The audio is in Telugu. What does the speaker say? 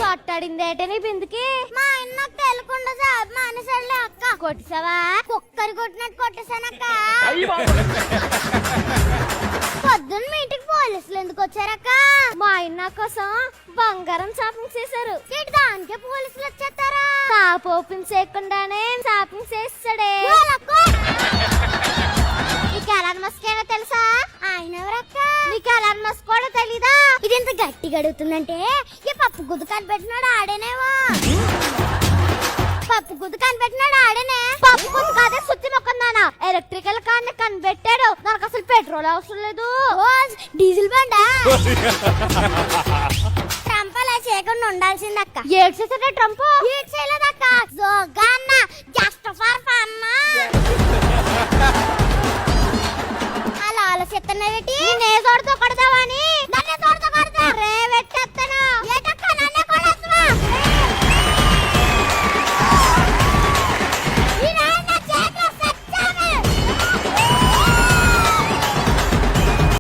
కొట్టాడిందేటే నీ బిందుకి? మా ఆయన నాకు తెలియకుండా జాబ్ మానేసాడులే అక్క. కొట్టేసావా? కుక్కరి కొట్టినట్టు కొట్టేసానక్క. పొద్దున్న మీ ఇంటికి పోలీసులు ఎందుకు వచ్చారక్క? మా ఆయన కోసం బంగారం షాపింగ్ చేశారు. దానికే పోలీసులు వచ్చేస్తారా? షాప్ ఓపెన్ చేయకుండానే షాపింగ్ చేస్తాడే. నీకు ఎలాన్ మస్క్ ఏమో తెలుసా? ఆయన ఎవరక్క? నీకు ఎలాన్ మస్క్ కూడా తెలీదా? ఇది ఎంత గట్టిగా అడుగుతుందంటే ఈ పప్పు గుద్దు కనిపెట్టినాడు ఆడేనేవా? పప్పు గుద్దు కనిపెట్టినాడు ఆడేనే. పప్పు గుద్దు కాదే సుత్తి మొక్కందానా ఎలక్ట్రికల్ కార్ ని కనిపెట్టాడు. నాకు అసలు పెట్రోల్ అవసరం లేదు, డీజిల్ బండా. ట్రంప్ అలా చేయకుండా ఉండాల్సిందక్క. ఏడ్ చేసాడే ట్రంప్? ఏడ్ చేయలేదక్క. జోగాన్న జస్ట్ ఫర్ ఫన్. అలా ఆలోచిస్తున్నావేటి?